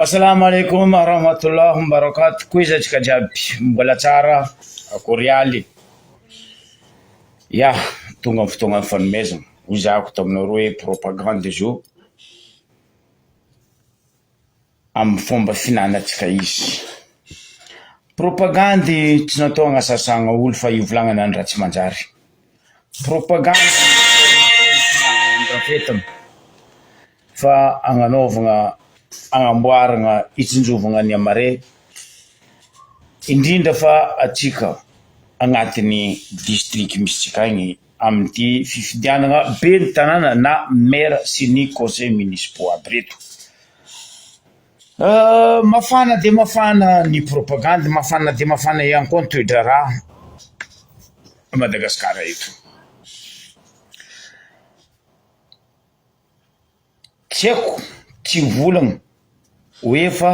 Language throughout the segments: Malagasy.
Assalamu alaikum warahmatullahi wabarakatuh. Kuizatsika jiaby mbola tsara akory aly. Ya, tonga amin'ny fotoagnan'ny fanomezana. Hozahako taminareo hoe propagande zao amin'ny fomba finanantsika izy. Propagande tsy natao hagnasasagna olo fa ivolagnana ny raha tsy manjary. Propagande rafetana fa agnanaovagna agnamboaragna hitsinjovagna ny amare indrindra fa atsika agnatin'ny district misy tsika agny amin'ny fifidianana be ny tanàna na maire sy ny conseil municipaux aby reto. Mafana de mafana ny propagande, mafana de mafana ihany koa ny toe-draharaha a Madagasikara eto. Tsy haiko tsy volagna hoe fa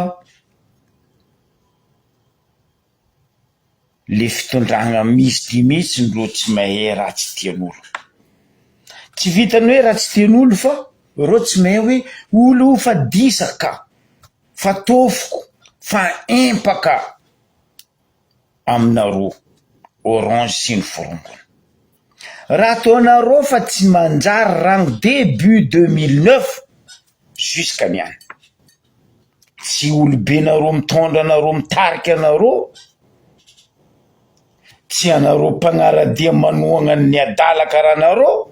le fitondragna misy dia mihitsy no tsy mahay raha tsy tian'olo. Tsy vitany hoe raha tsy tian'olo fa rô tsy mahay hoe olo fa disaka, fa tofoko, fa empaka aminareo Orange sy ny Vorongona. Raha ataonareo fa tsy manjary rano début 2009 jusqu'à niany. Tsy olobenareo mitondra anareo mitarika anareo, tsy anareo mpanaradia manohagna ny adala karaha anareo,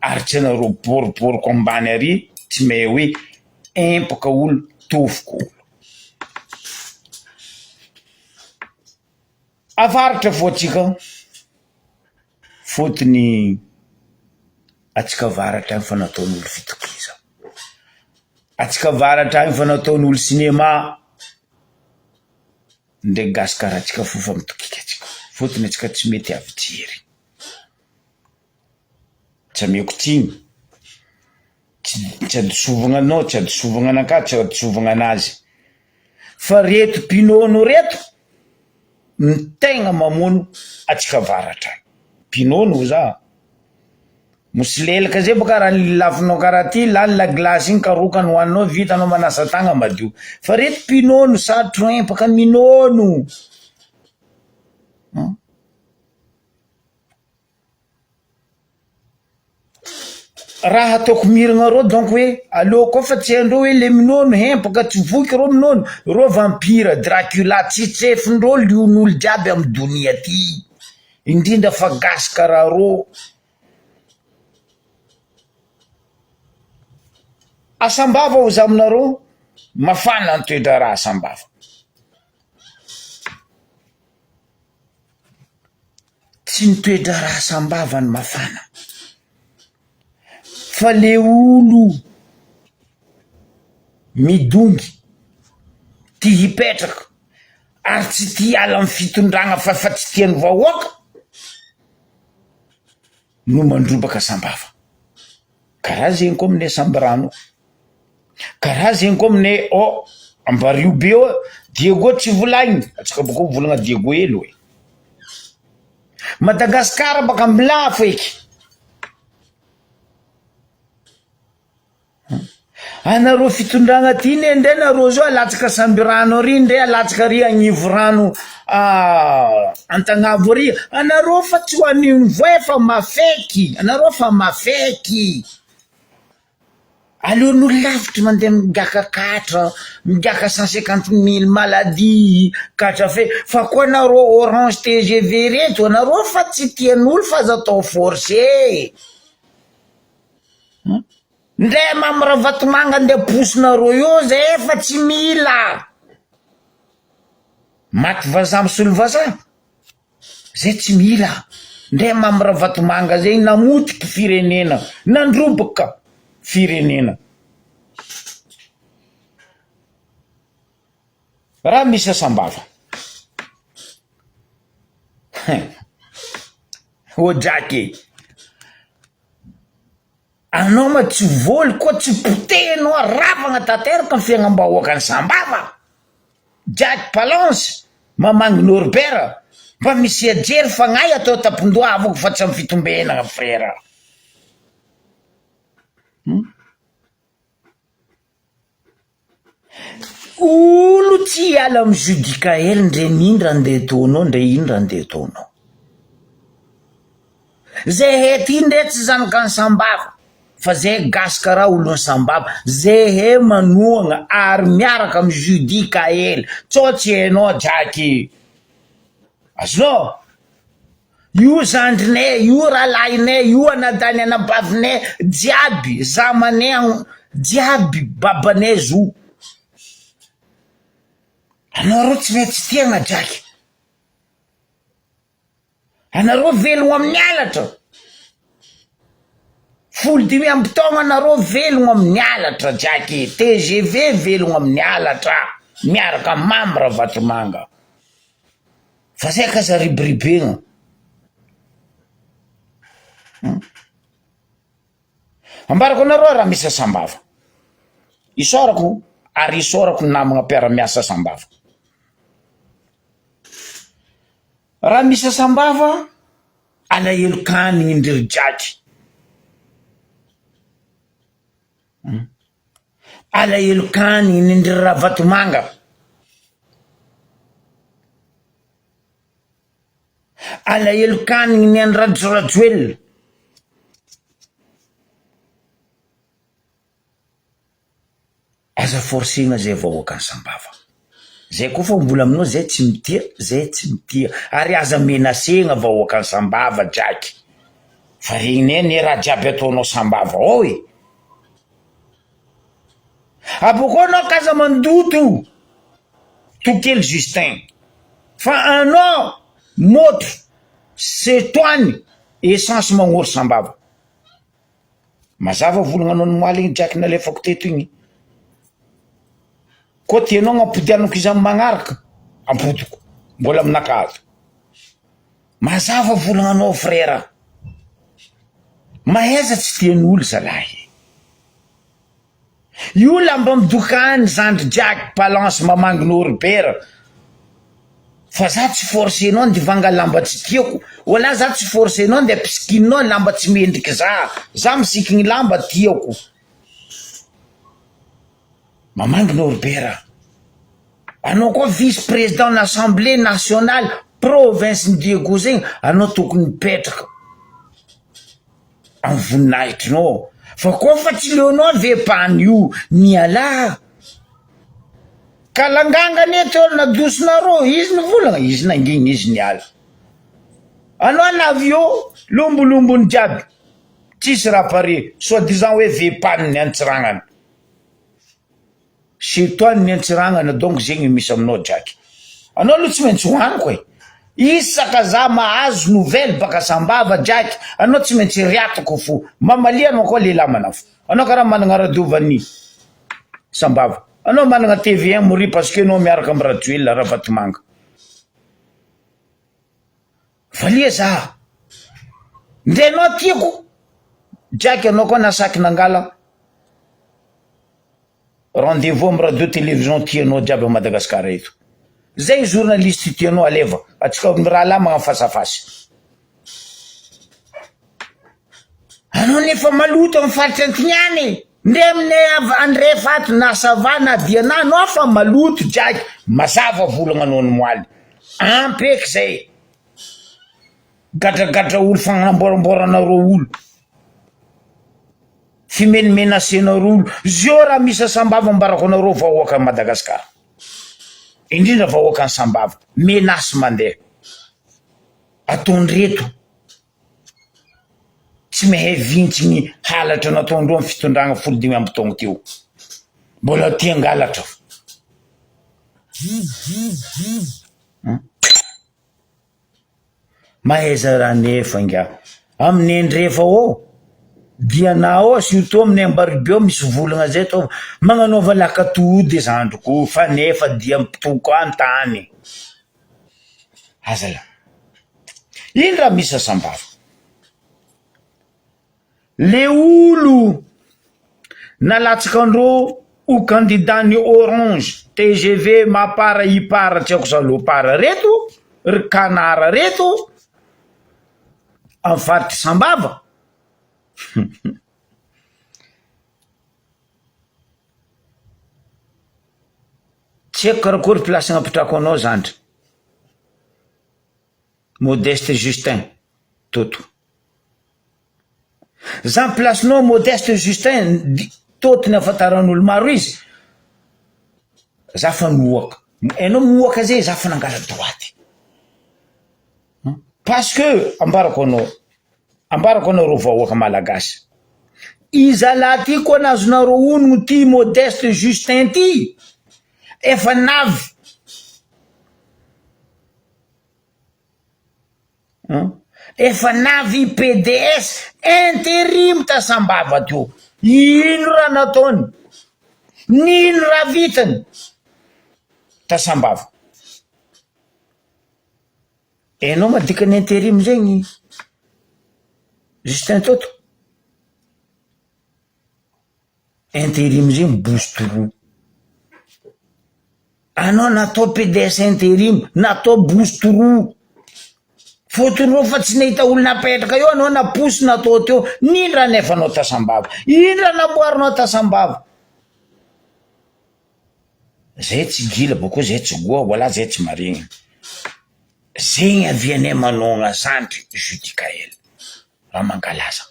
ary tsy anareo boriboriko ambany ary tsy mahay hoe empaka olo, tofoko olo. Avaratra foatsika fotony atsika varatra any fa nataon'olo fitokiza, atsika varatra any fa nataon'olo cinéma ndraiky gasy karaha atsika fofa mitokika atsika fotony atsika tsy mety avy jery. Tsy ameko tsiny, tsy adosovagna anao, tsy adosovagna anakahy, tsy adosovagna anazy, fa reto mpinono reto ny tegna mamono atsika varatra. Mpinono za mosilelaka zay boka raha lafinao karaha ty lany la glace igny karokany hoaninao vitanao manasa tagna madio. Fa reto mpinono sarotro empaka minono. Raha ataoko miragna rô donc hoe aleo koa fa tsy haindreo hoe le minono empaka tsy voky rô minono, rô vampira Dracula tsy tsefindreo lion'olo jiaby amin'ny donia ty, indrindra fa gasy karaha rô. Asambava hoza aminareo, mafana ny toe-draharaha Asambava. Tsy ny toe-draharaha Asambava ny mafana, fa le olo midongy tia hipetraka ary tsy tia hiala amin'ny fitondragna fa tsy tian'ny vahoaka no mandrobaka Asambava. Karaha zegny koa aminay Sambarano, karaha zegny koa aminay Ambario be Diego tsy volagny, atsika boka volagna Diego elo e. Madagasikara baka ambilafo eky. Anareo fitondragna ty ndray nareo zao alatsaka Sambirano ary ndray alatsaka ary Agnivo rano Antagnavo ary. Anareo fa tsy ho an'ny voay fa mafeky, anareo fa mafeky. Aleon'olo lavitra mandeha migaka katra, migaka 150 000 maladie katra fa koa anareo Orange TGV reto, anareo fa tsy tian'olo fa aza atao forcé. Ndray mamra vatomanga ndeha posonareo io zay efa tsy mila. Maty vazaha misolo vazaha zay tsy mila. Ndray mamra vatomanga zay namotiky firenena, nandrobaka firenena. Raha misy Asambava o Jacky, anao ma tsy voly koa tsy potehinao aravagna tanteraka ny fiagnam-bahoaka ny Sambava. Jack Palance Mamangy Norbert mba misy ajery fagnahy atao tampon-dohavako fa tsy amin'ny fitombenana frère. olo tsy ala amy Judikael ndre nindra andeha taonao ndre indra andeha taonao zay hety ndre tsy zanaka ny sambava fa zay gasy karaha olony sambava zay he manoagna ary miaraka amy Judikael tsotsy hainao draky azonao io zandrinay io rahalahinay io anadany anabavinay jiaby zamanay jiaby babanay zo anareo tsy maintsy tiagna draky anareo velogno amin'ny alatra 12 amby taogna anareo velogno amin'ny alatra draky TGV velogno amin'ny alatra miaraka Mambra Vatomanga fa zay ka za ribribegna ambarako anareo raha misy sambava isorako ary isorako namagna mpiara-miasa sambava raha misy sambava alahelo kanigny ndry draky alahelo kanigny ndry raha Vatomanga alahelo kanigny ny andrajorajoelona aza forcegna zay vahoaka ny sambava zay koa fa mbola aminao zay tsy mitia ary aza menasegna vahoaka ny sambava draky fa regny ne raha jiaby ataonao sambava ao e aboko anao kaza mandoto Tokely Justin fa anao moto setoany essence magnoro sambava mazava volagna anao ny moaly igny draky nalefako teto igny koa tianao agnapodianako izy amy magnaraka ampodiko mbola aminakazo mazava volagna anao frère mahaiza tsy tian'olo zalahy io lamba midokany zandry draky balance mamanginao ribera fa za tsy forcenao ndy vanga lamba tsy tiako wala za tsy forcenao ndy ampiskininao lamba tsy mendriky za misikigny lamba tiako mamanginao ribera anao koa vice président n'assemblée nationale province ny Diego zegny anao tokony mipetraka amy voninahitrinao fa koa fa tsy leonao ve-pany io miala kalangangany eto nadosonareo izy ny volagna izy nangigny izy niala anao navio lombolombony jiaby tsisy raha pare soi-disant hoe ve-pany ny antsiragnana setoany ny antsiragnana donc zegny misy aminao draky anao aloha tsy maintsy hoaniko e isaka za mahazo nouvelle baka sambava draky anao tsy maintsy riatako fo mamalianao koa lehilahy manafo anao karaha managna radio vanille sambava anao managna TV1 mori parce que anao miaraka amy rajoelona raha Vatomanga valia za ndre anao tiako draky anao koa nasaky nangala rendez-vous amy radio télévision tianao jiaby a Madagasikara eto zay journaliste tianao aleva atsika raha lahy magna fasafasy anao nefa maloto amy faritra antignany ndre aminay andre fato na savana diana anao fa maloto draky mazava volagna anao ny moaly ampeky zay gadragadra olo fagnamboramboranareo olo fimenimenasenareo olo zio raha misy sambava ambarako anareo vahoaka ny Madagasikara indrindra vahoaka ny sambava menasy mandeha ataondreto tsy mahay vintsy ny halatra nataondreo amy fitondragna 15 amby taogno teo mbola tia angalatra mahaiza raha nefa nga amin'ny andrefa ao dianao ao surtout amin'ny ambaribio misy volagna zay tao magnanaova lakatody zandroko fa nefa dia mpitoko antany azala iny raha misy sambava le olo nalatsakandreo o candidat ny orange TGV mapara ipara tsy haiko salopara reto ry kanara reto amy faritry sambava tsy haiko karakory plasy agnapitrako anao zandry. Modeste Justin Toto. Za placenao Modeste Justin Toto ny afantaran'olo maro izy. Za fa mihoaka. Enao mihoaka zay za fa nangala droite. Parce que ambarako anao ro vahoaka malagasy. Izalahy ty koa nazonareo onogno ty Modeste Justin ty. Efa navy. Efa navy PDS intérim tasambava teo. Ino raha nataony? Nino raha vitany? Tasambava. Enao madikany intérim zegny Justin Toto. Intérim zegny boustro. Anao natao PDS intérim, natao boustro. Fotony fa tsy nahita olo napetraka eo anao naposy natao teo. Nino raha nefanao tasambava? Ino raha naboarinao tasambava? Zay tsy gila boko zay tsy goa wala zay tsy marigny. Zegny avianay manonga zandry Judicaël Ramangalaza.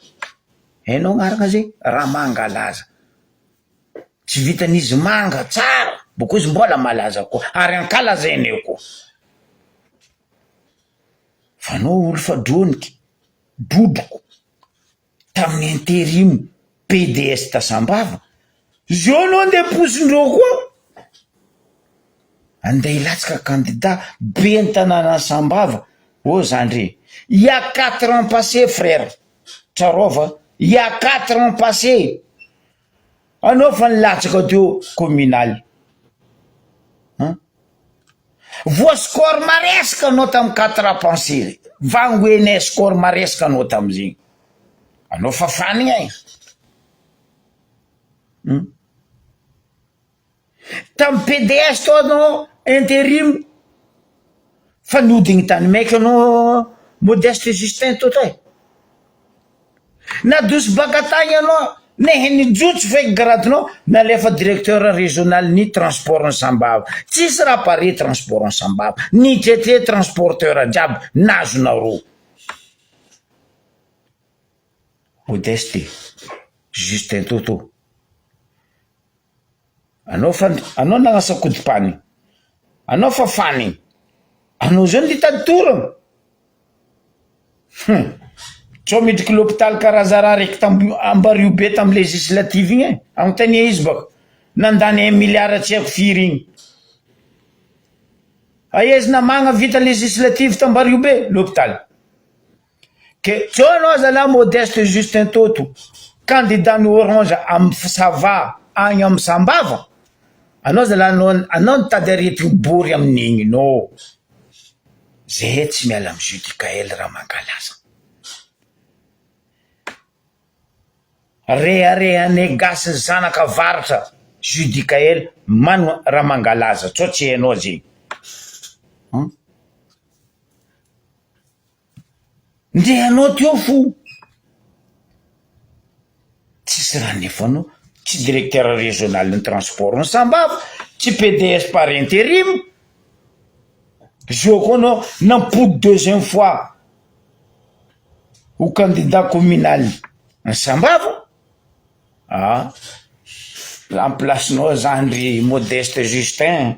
Hainao gn'araka zay? Ramangalaza. Tsy vitan'izy manga tsara, boko izy mbola malaza koa, ary ankalazainay koa. Fa anao olo fa droniky, dodoko, tamin'ny intérim PDS tasambava, zao anao andeha posindreo koa. Andeha ilatsika candidat be ny tanàna Sambava. Oh zandry, il y a 4 ans passés frère. Tsarova, il y a 4 ans passés. Anao fa nilatsaka teo communal. Voascore maresaka anao tamin'ny 4 ans passés. Vangoenay score maresaka anao tamin'izigny. Anao fa fanigna e. Tamin'ny PDS tao anao intérim fa nodigny tany maiky anao Modeste Justin Toto e. Nadosy bakatagny anao nehany jotsy feky gradinao nalefa directeur régional ny transport ny Sambava. Tsisy raha pare transport ny Sambava. Ny traité transporteur jiaby nazonareo. Modeste Justin Toto. Anao nagnasakodi-pani. Anao fa fany. Anao zao nitady torana. Tsao midriky l'hôpital karazara raiky ambario be tamin'ny législative igny e. Agnontania izy baka. Nandany 1 milliard tsy haiko firy igny. Aiza namagna vita législative tambario be l'hôpital. Ke tsao anao zala Modeste Justin Toto. Candidat ny Orange am Sava agny am Sambava. Anao zala anao nitady aretigny bory amin'igny no. Zay tsy miala amin'ny Judicaël Ramangalaza. Reharehanay gasy zanaka varatra Judicaël Ramangalaza. Tsao tsy hainao zegny. Ndehanao teo fo. Tsisy raha nefanao. Tsy directeur régional ny transport ny Sambava, tsy PDS par intérim. Zao koa anao nampody 2e fois au candidat communal ny Sambava. Remplacenao zandry Modeste Justin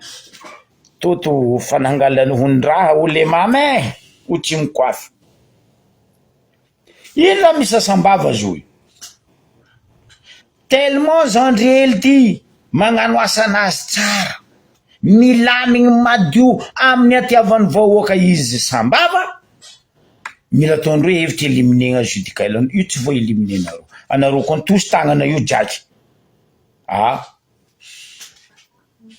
Toto fanangalany hondraha ho le mame ho tsy mikoafy. Ino raha misy Sambava zoy? Tellement zandry hely ty magnano asanazy tsara, milamigny madio amin'ny atiavan'ny vahoaka izy Sambava. Mila ataondreo hevitra eliminena Judicaël. Io tsy vo eliminenareo. Anareo koa tosy tagnana io jaky.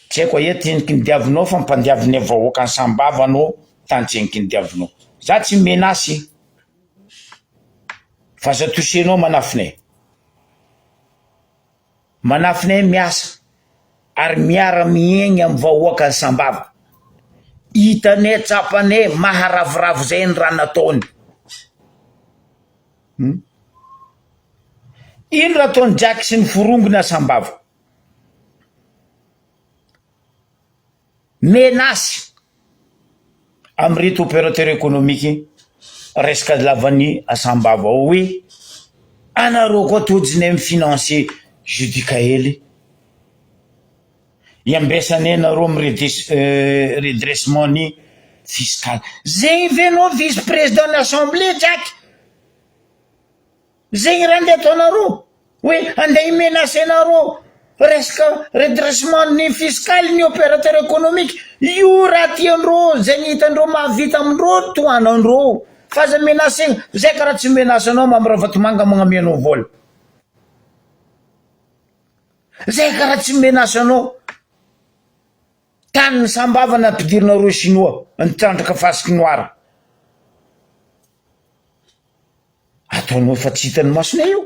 Tsy haiko hoe teniky ny diavinao fa mpandiavinay vahoaka ny Sambava anao tantseniky ny diavinao. Za tsy menasy. Fa za touchenao manafinay. Manafinay miasa. Ary miara miegny amin'ny vahoaka ny Sambava. Hitanay tsapanay maharavoravo zay ny raha nataony. Ino raha ataony jaky sy ny forongona Sambava? menace am'ireto opérateur économique resaka lavany asambava hoe anareo koa tojiny amin'ny financier Judicaël iambesany anareo amin'ny redressement ny fiscal zay venao vice président de l'assemblée Jack zay raha ndeha ataonareo hoe andeha imenace anareo resaka redressement ny fiscal ny opérateur économique io raha tiandreo zay hitandreo mahavita amindreo toanandreo fa za menacegna zay karaha tsy menace anao mamirahavatymanga magnamianao vola zay karaha tsy menace anao tany ny sambavana ampidirinareo chinois nitrandraka fasiky noara ataonao fa tsy hitany masonay io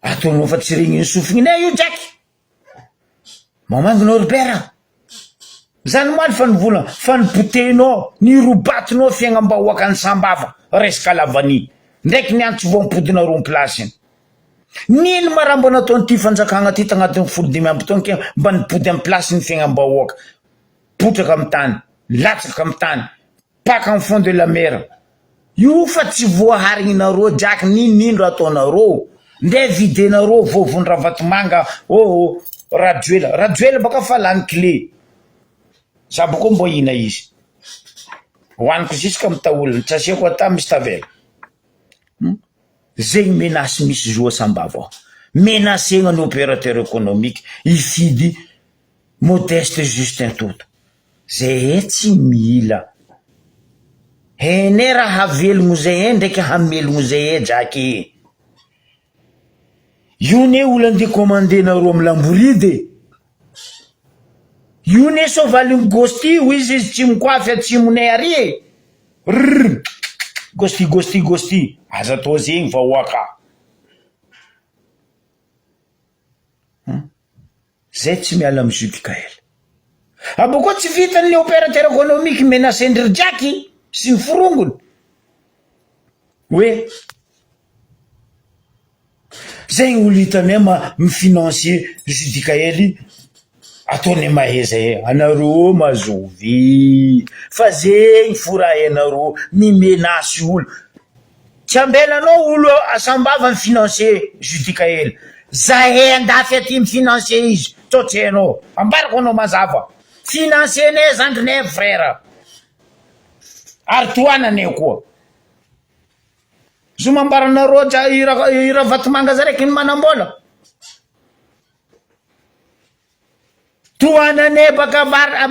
ataonao fa tsy regniny sofinginay io Jack mamanginao Robert zany maly fa nivolana fa nipotenao nirobatinao fiagnam-bahoaka ny sambava resaka lavany ndraiky ny antso vao mipodinareo ny plasiny nino marambo nataony ty fanjakagna ty tagnatin'ny 15 amby taona ke mba nipody amin'ny plasiny fiagnam-bahoaka potraka amin'ny tany latsaka amin'ny tany paka amin'ny fond de la mer io fa tsy voaharignareo Jack ninindro ataonareo ndeha videnareo vovon-dravatomanga rajoela baka fa lany clé za boko mbo ina izy hoaniko ziska mitaolana tsy asiako ata misy tavela zay menace misy zoa sambava menacegna ny opérateur économique ifidy Modeste Justin Toto zay tsy mila ne raha havelogno zay ndraiky hamelogno zay Jack io ne olo andeha commandenareo amin'ny lamboride io ne sovaly gosti ho izy tsy mikoafy atsimone ary gosti aza atao zegny vahoaka zay tsy miala amin'ny Judicaël aboko tsy vitan'ny opérateur économique menacendry Jack sy ny forongony hoe zay olo hitany mifinancier Judicaël ataony maheza anareo mazovy fa zegny forahy anareo mimenace olo tsy ambelanao olo asambava mifinancier Judicaël zahay andafy aty mifinancier izy tsotsy anao ambarako anao mazava financiernay zandrinay frère ary toananay koa zo mambaranareo ira vatomanga za raiky ny manambola toananay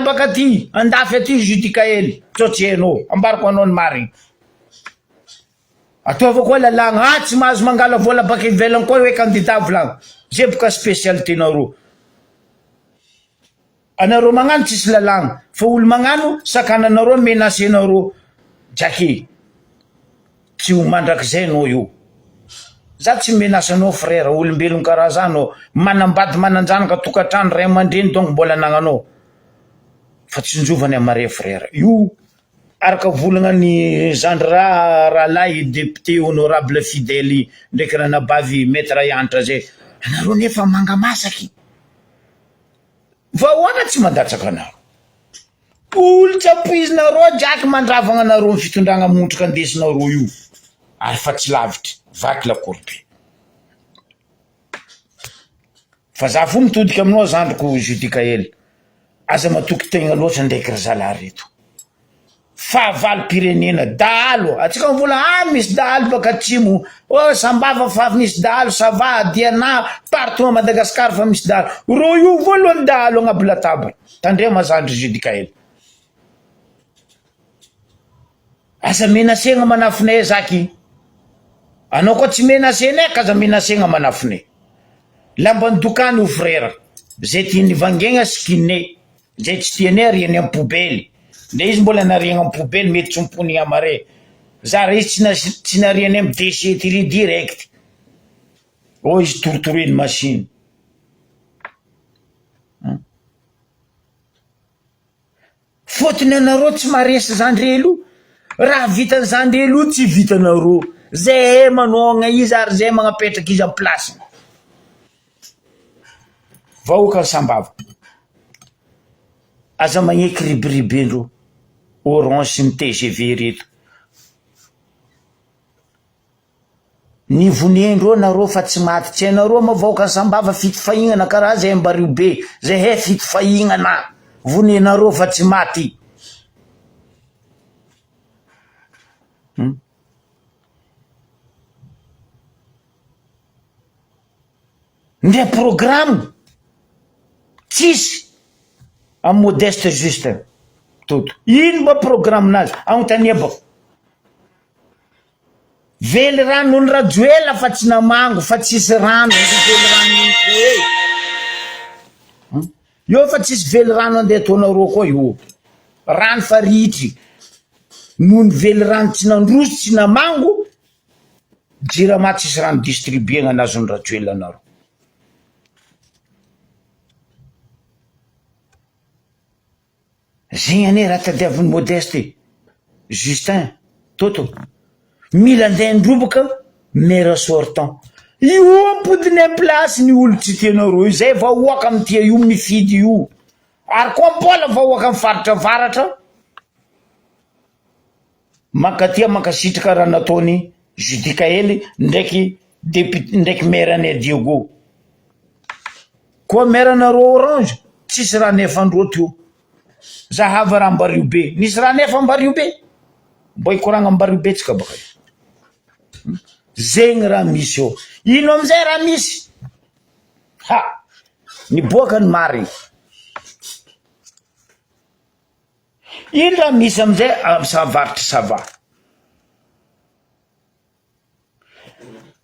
baka ty andafy aty Judicaël tsotsy anao ambarako anao ny marigny ataova koa lalagna tsy mahazo mangala vola baka ivelany koa hoe candidat volagna zay boka spécialité nareo anareo magnano tsisy lalagna fa olo magnano sakananareo menace nareo Jacky tsy ho mandrakizay anao io za tsy menace anao frère olombelogno karaha zanao manambady mananjanaka tokatrano ray aman-dreny donc mbola anagnanao fa tsy njovany amare frère io araka volagna ny raha lahy député honorable fidèle ndraiky raha nabavy maître Yantra zay anareo nefa mangamasaky vahoaka tsy mandatsaka anareo olo tsy ampoizinareo Jack mandravagna anareo ny fitondragna montraka andesinareo io ary fa tsy lavitry vaky lakorbe fa za fo mitodika aminao zandriko Judicaël aza matoky tegna loatra ndraiky ry zalahy reto fahavalo-pirenena dahalo atsika mivola misy dahalo baka atsimo sambava fa misy dahalo sava diana partout à Madagascar fa misy dahalo ro io voalohany dahalo agnaby latabatra tandrea mazandry Judicaël aza menacegna manafinay Zaky anao koa tsy menacenay ka aza menacegna manafinay lamba nydokany ho frère zay tiany vangegna sikinay zay tsy tianay ariany amin'ny poubelle nde izy mbola nariagna amin'ny poubelle mety tsy mipony amare za ra izy tsy nariany amin'ny déchetterie direct izy torotoroeny machine fotony anareo tsy maresy zandrelo raha vitany zandrelo tsy vitanareo zay manogna izy ary zay magnapetraka izy amin'ny place vahoaka ny sambava aza magneky ribiribendro Orange sy ny TGV reto. Ny vonendro nareo fa tsy maty tsy hainareo mavaoka sambava fito fahignana karaha zay ambario be zay fito fahignana vonenareo fa tsy maty. Ndre programme tsisy am Modeste Justin toto. Ino mba programme nazy anontania ba vely rano ny rajoela fa tsy namango fa tsisy rano vely rano iny koa io fa tsisy vely rano andeha ataonareo koa io rano fa ritry noho ny vely rano tsy nandroso tsy namango jirama tsisy rano distribuena anazy ny rajoela anareo. Zegny ane raha tadiavin'ny Modeste Justin toto mila andeha ndrobaka maire sortant io ampodiny am place ny olo tsy tianareo izay vahoaka amy tia io mifidy io ary koa mbola vahoaka amy faritra varatra makatia makasitraka raha nataony Judikaely ndraiky député ndraiky maire any Diogo koa maire nareo Orange tsisy raha nefandreo teo zahava raha ambario be nisy raha nefa ambario be mbo ikoragna ambario be tsika baka zegny raha misy eo. Ino amizay raha misy ha niboaka ny marigny. Ino raha misy amizay savaritra sava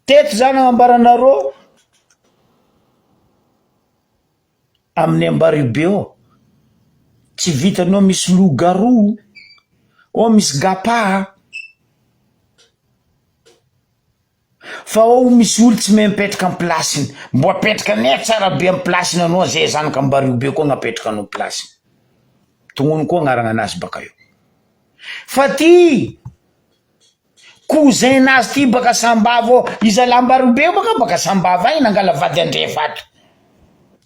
teto zany ambaranareo amin'ny ambario be ao tsy vitanao misy loup-garou o misy gapa fa ao misy olo tsy mipetraka am plasiny mbo apetraka ne tsara be am plasiny anao zay zanaka ambario be koa napetraka anao plasiny tongony koa agnarana anazy baka io fa ty cousin nazy ty baka sambava iza lambario be baka sambava agny nangala vady andrefa ato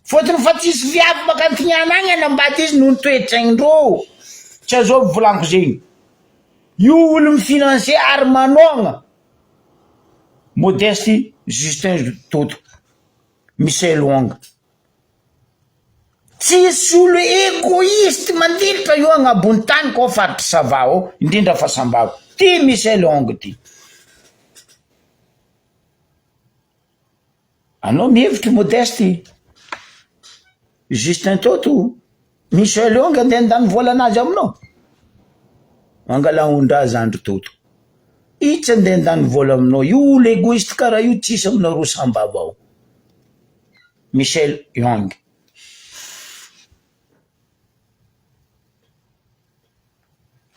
fotony fa tsisy viavy baka antignana agny anambady izy noho ny toetraindreo tsy azao volaniko zegny io olo mifinanse ary manogna Modeste Justin toto Michel Wong tsisy olo égoïste mandilitra io agnabony tany koa faritra savao indrindra fa sambava ty Michel Wong ty anao mihevitry Modeste Justin toto Michel Wong andeha andany vola anazy aminao angala ondrazy andro toto itsy andeha andany vola aminao io olo égoïste karaha io tsisy aminareo sambava ao. Michel Wong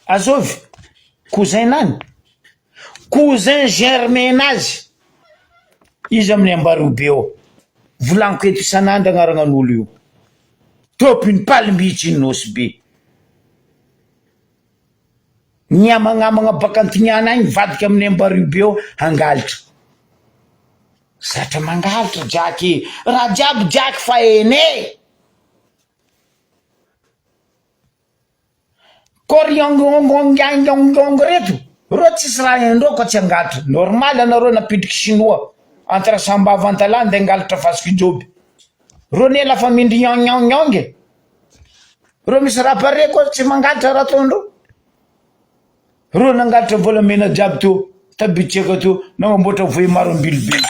azovy cousin nany cousin Germain nazy izy amin'ny ambario be ao volaniko eto isan'andro agnaranan'olo io topiny palimitsy iny nosy be ny amagnamagna baka antignana agny vadika amin'ny ambario be ao hangalitra zatra mangalitra draky raha jiaby draky fa ene koriongongongongong reto ro tsisy raha endreo ka tsy angalitra normal anareo napitriky chinois entre sambava antalà nde angalitra fasiky joby ro ne lafa mindry nyonge ro misy raha pare koa tsy mangalitra raha ataondreo ro nangalitra volamena jiaby teo tabitseka teo namamboatra voe maro ambilibily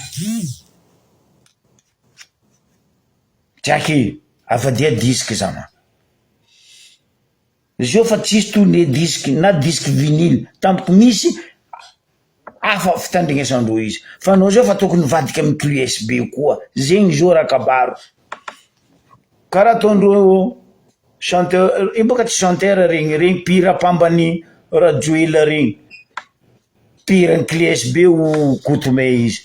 draky avadia disque zama izy io fa tsisy toy ne disque na disque vinyle tampoko misy afa fitandrignesandreo izy fa anao zao fa tokony vadika amy clé USB koa zegny zao raha kabaro karaha ataondreo chanteur boka tsy chanteur regny pira pambany rajoela regny pira ny clé USB o kotome izy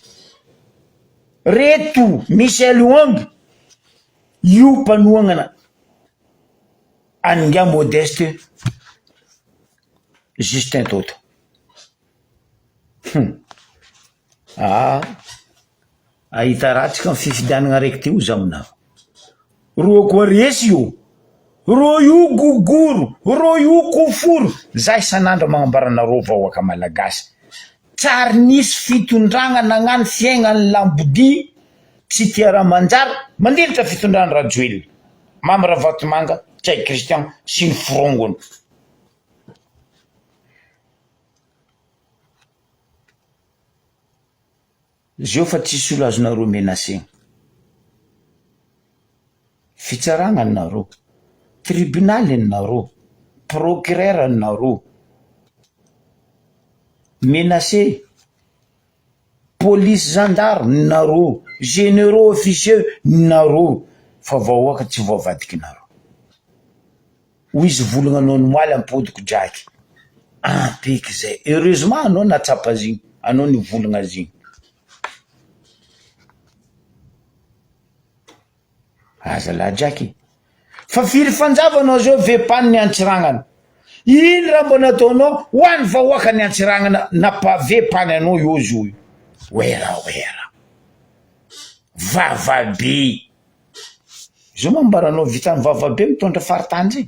reto Michel Wong io mpanoagnana anga Modeste Justin toto ahita ratsika ny fifidianana raiky ty io zaho aminao roa koa resy io ro io gogoro ro io koforo zay isan'andro magnambaranareo vahoaka malagasy tsary nisy fitondragna nagnano fiaignany lambodi tsy tia raha manjary mandelitra fitondrany rajoely mamy Ravatomanga tsay Kristian sy ny firongony zio fa tsisy olo azonareo menasegna fitsaragna nareo tribunaly nareo procureur nareo menacé police gendarme nareo généraux officieux nareo fa vahoaka tsy voavadiky nareo ho izy volagna anao nomaly ampodiko draky ampiky zay heureusement anao natsapa zigny anao nivolagna zigny aza la draky fa firy fanjavanao zao vepany ny antsiragnana iny raha mbo nataonao ho any vahoaka ny antsiragnana napavepany anao io zo oera vavabe zo mambaranao vitany vavabe mitondra faritany zay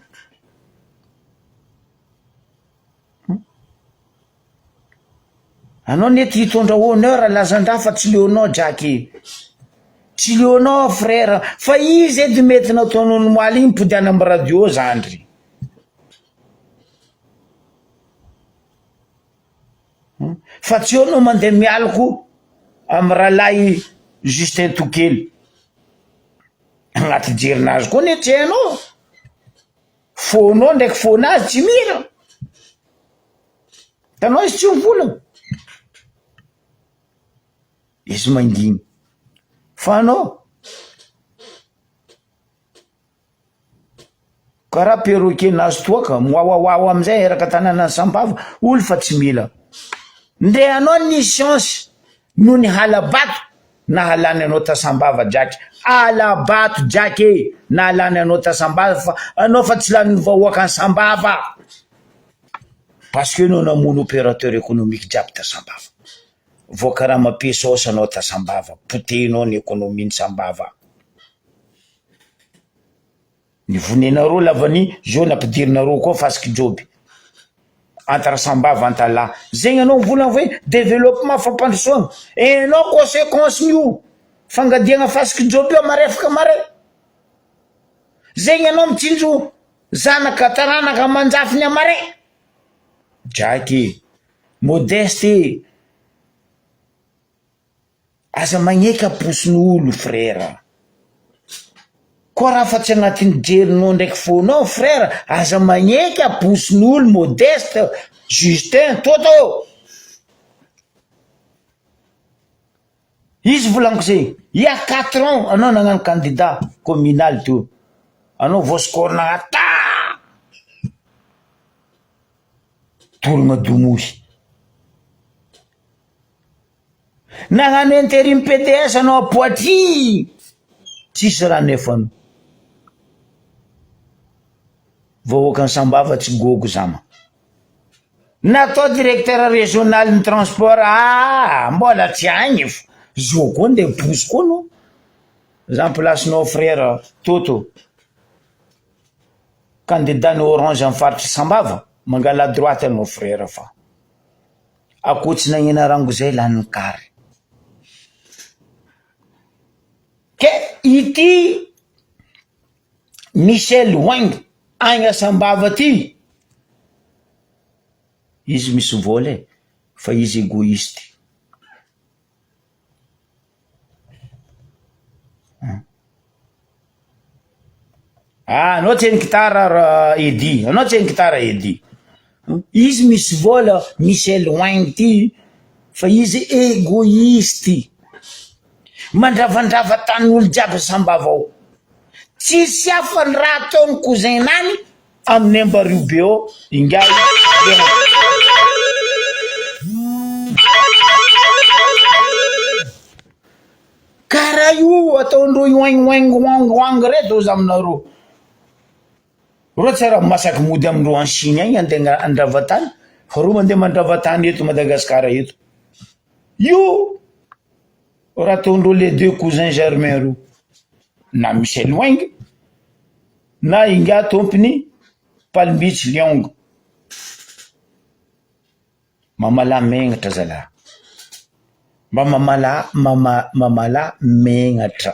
anao nety hitondra honneur lazandra fa tsy leonao draky tsy leonao frère fa izy edy mety nataonao nomaly igny podiana amy radio zandry fa tsy eo no mandeha mialoko amy rahalahy Justin Tokely agnaty jerinazy koa nety hainao fonao ndraiky fonazy tsy mira tanao izy tsy mivolagna izy manginy fa anao karaha perroquet nazo toaka moaoao amizay eraka tanàna ny Sambava olo fa tsy mila nde anao ny chance no ny halabato na halany anao ta Sambava draky halabato draky na halany anao ta Sambava fa anao fa tsy lany vahoaka ny Sambava parce que anao namono opérateur économique jiaby ta Sambava voakaraha mampisaosy anao ta Sambava potehinao ny économie-ny Sambava ny vonenareo lavany zo nampidirinareo koa fasiky joby entre Sambava Antala zegny anao mivolagna hoe développement fampandrosoagna enao conséquence nio fangadiagna fasiky joby io marefaka mare zegny anao mitsinjo zanaka taranaka manjafiny amare draky modeste aza magneky aposin'olo frère koa raha fa tsy agnatin'ny jerinao ndraiky fonao frère aza magneky aposin'olo modeste Justin toto izy volaniko zay ia 4 ans anao nagnano candidat communal to anao voascorona ata tologna domohy nagnano intérim PDS anao Poitry tsisy raha nefanao vahoaka ny Sambava tsy gogo zama natao directeur régional ny transport mbola tsy agny fo zo koa nde posy koa no zany placenao frère Toto candidat ny orange amy faritry Sambava mangala droite anao frère fa akoatsy nagnena rango zay lany kary ke ity Michel Wang agny Sambava ty izy misy vola fa izy égoïste anao tsy gitara Edy anao tsy gitara Edy izy misy vola Michel Wang ty fa izy égoïste mandravandrava tanin'olo jiaby Sambava ao tsisy hafa ny raha ataony cousin nany amin'ny Ambaribeo ingay karaha io ataondreo wang reto ozy aminareo ro tsara masaky mody amindreo en Chine agny andeha andravatany fa ro mandeha mandravatany eto Madagasikara eto io raha ataondreo les deux cousins germain ro na Michel Wang na inga tompony palimbitsy liongo mamala megnatra zalahy mba mamala megnatra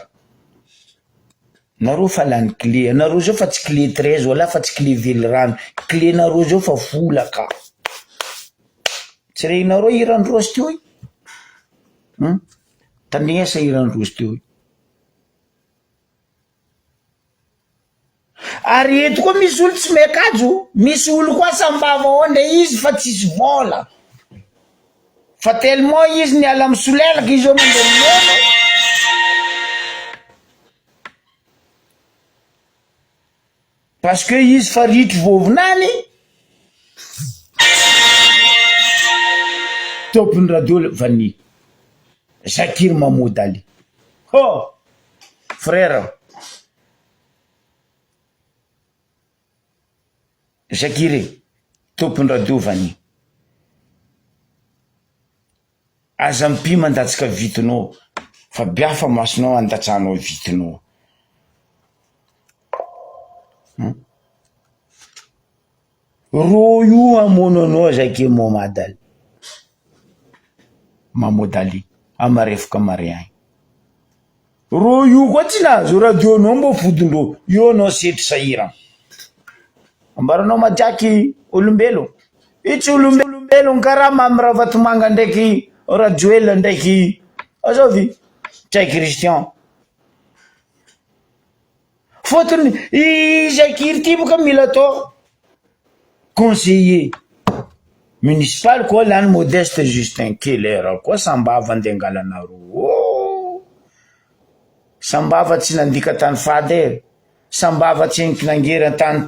nareo fa lany clé nareo zao fa tsy clé 13 wala fa tsy clé velirano clé nareo zao fa volaka tsy rehinareo irandrozy teo tandrignesa irandrozy teo ary eto koa misy olo tsy mekajo misy olo koa sambava onde izy fa tsisy vola fa tellement izy niala misolelaka izy eo mandeha parce que izy fa ritry vovinany tompony radio Vani Zakir Mahmoud Ali oh frère Zakir tompony radio Vani aza mipima andatsika vitinao fa biafa masonao andatsanao vitinao ro io amonanao Zakir Mahmoud Ali amarefoka mariagny ro io koa tsy nahazo radionao mbo fodindro io anao setry sahira ambaranao majaky olombelo itsy olombelo karaha mamirahavatymanga ndraiky rajoela ndraiky azovy tsay Christian fotony Zakir ty boka mila atao conseiller municipal koa lany Modeste Justin Keller koa sambava andeha angalanareo sambava tsy nandika tany fady sambava tsy nangery tany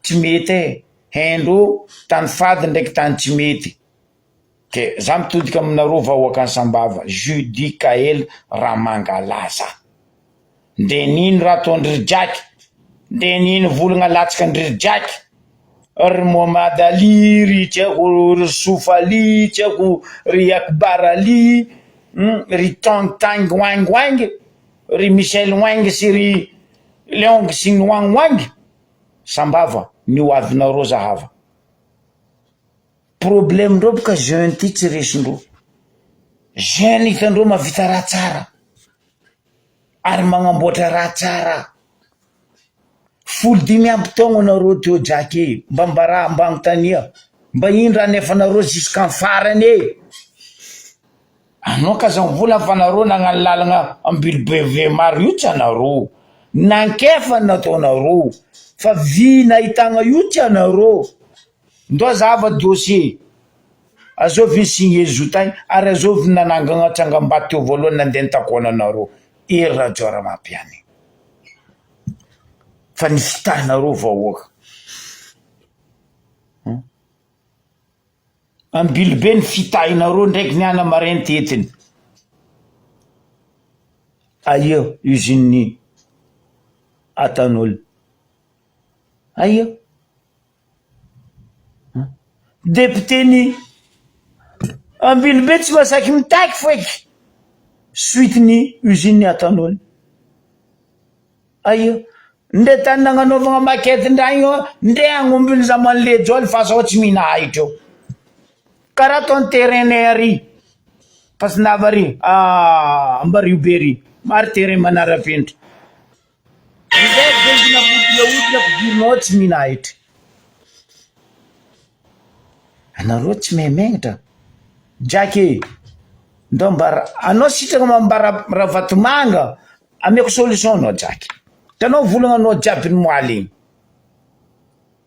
tsy mety hendro tany fady ndraiky tany tsy mety ke za mitodika aminareo vahoaka ny sambava Judy Kael Ramangalaza nde nino raha ataondry Jack nde nino volagna latsaka ndry Jack ry Mohamed Ali ry tiako ry Souf Ali tiako ry Akbar Ali ry Tang Wang ry Michel Wang sy ry Leong sy ny Wang sambava ny hoavinareo zahava problème ndreo boka jeune ty tsy resindreo jeune hitandreo mavita raha tsara ary magnamboatra raha tsara folo dimy amby taogno anareo teo Jacky mba raha ambanontania mba ino raha nefa nareo jusqu'en farany anao ka za mivola fa nareo nagnano lalagna ambilobeve maro io tsy anareo nankefa nataonareo fa vy nahitagna io tsy anareo ndo zava dossier azovy signé zotagny ary azovy nanangana tsangam-bato teo voalohany nandeha nitakona anareo rajoara mampiany fa ny fitanareo vahoaka ambilobe ny fitahinareo ndraiky niana marainy tetiny aia usine atanol aia député ny ambilobe tsy masaky mitaky foiky suite ny usine atanol aia nde tany nagnanaovagna makety ndragny nde agnombiny zamanle jol fa sao tsy mihina ahitra eo karaha ataony terrain ary pasinava ary Ambarivo be ry maro terrain manara-penitra nzay benzina odina fidirinao tsy mihina ahitra anareo tsy memegnatra Jacky ndo mbara anao sitrana mambara raha vatomanga ameko solution anao Jacky tanao volagna anao jiaby ny moaly igny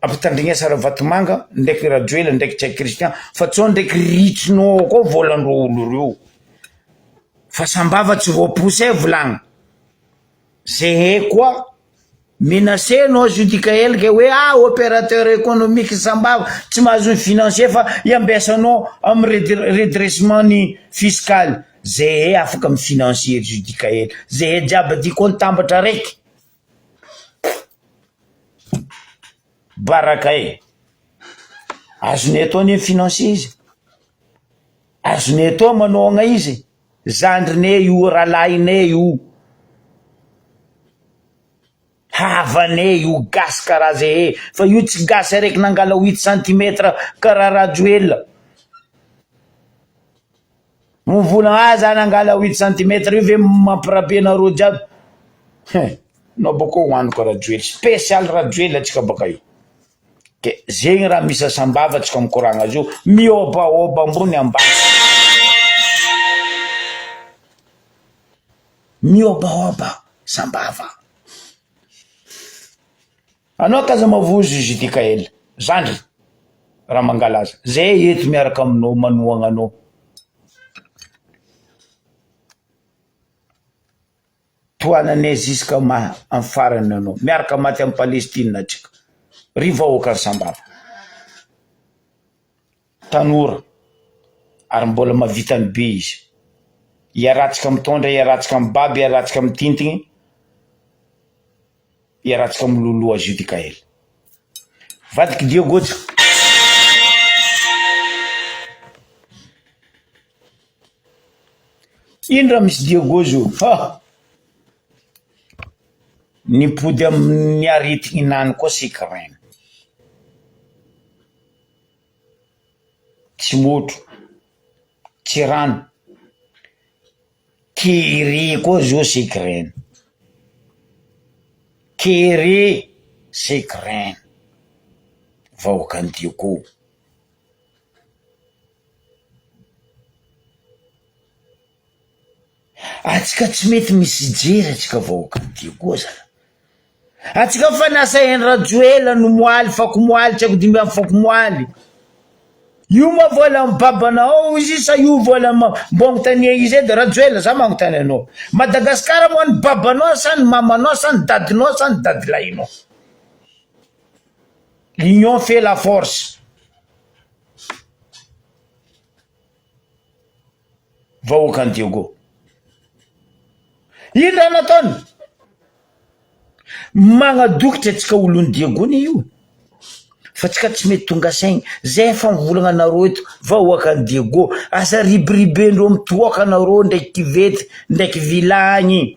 ampitandrignesa raha vatomanga ndraiky rajoela ndraiky tsay Christian fa tsao ndraiky ritrinao koa volandro olo reo fa sambava tsy voaposy volagna zay koa menacé anao Judy Kael ke hoe opérateur économique sambava tsy mahazo financier fa iambesanao amin'ny redressement ny fiscal zay afaka amin'ny financier Judy Kael zay jiaby diko nitambatra raiky baraka azony atao ny financier izy azony atao manogna izy zandrine io rahalahinay io avane io gasy karaha zay fa io tsy gasy araiky nangala 8 centimetre karaha rajoela mivola zany angala 8 centimetre io ve mampirabenareo jiaby no baka hoaniko rajoely spécial rajoely atsika baka io ke zegny raha misy sambava atsika mikoragna azy io miobaoba ambony ambany miobaoba sambava anao kaza mavozo izy ity kaela zandry raha mangalaza zay eto miaraka aminao manoagna anao toananay ziska ma amin'ny farany anao miaraka maty amin'ny Palestine atsika rivahoaka sambava tanora ary mbola mavitany be izy iaratsika mitondra iaratsika mibaby iaratsika mitintigny iaratsika miloloha azy io ty kaela vadiky Diogotsika ino raha misy Diogozy io nipody amin'ny aritigny nany koa sika reny tsy motro tsy rano kery koa zao sika reny kery sika reny vahoaka ny Diogo atsika tsy mety misy jery atsika vahoaka ny Diogo zany atsika fa nasainy rajoela no moaly fako moaly tsy ako dimby amin'ny fako moaly io ma vola mibabanao izy sa io vola mbongotania izy edy rajoela za manontany anao Madagasikara moa ny babanao sa ny mamanao sa ny dadinao sa ny dadilahinao l'union fait la force vahoaka ny Diogo ino raha nataony magnadokitra atsika olony Diogony io fa tsika tsy mety tonga saigny zay efa mivolagna anareo eto vahoaka ny Diogo asa ribiribendreo mitoaka anareo ndraiky kivety ndraiky vilagny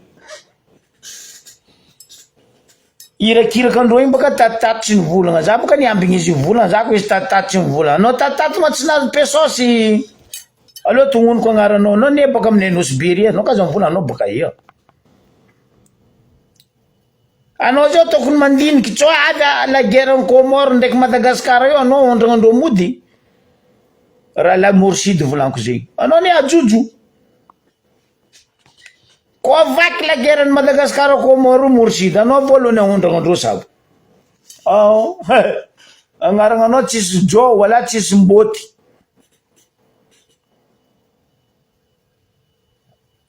irakiraka andreo igny baka tatitatry ny volagna za baka niambigny izy volagna za ko izy tatitatry ny volagna anao tatitaty ma tsy nazo pesosy aleo tognoniko agnaranao anao ne baka amin'ny Nosberia anao kaza mivolagna anao baka ia anao zao tokony mandiniky tso avy la guerre ny Comore ndraiky Madagasikara io anao ondragnandreo mody raha la Morside volaniko zegny anao ne ajojo koa vaky la guerre ny Madagasikara Comore Morside anao voalohany ondragnandreo sabo agnarananao tsisy jo wala tsisy mboty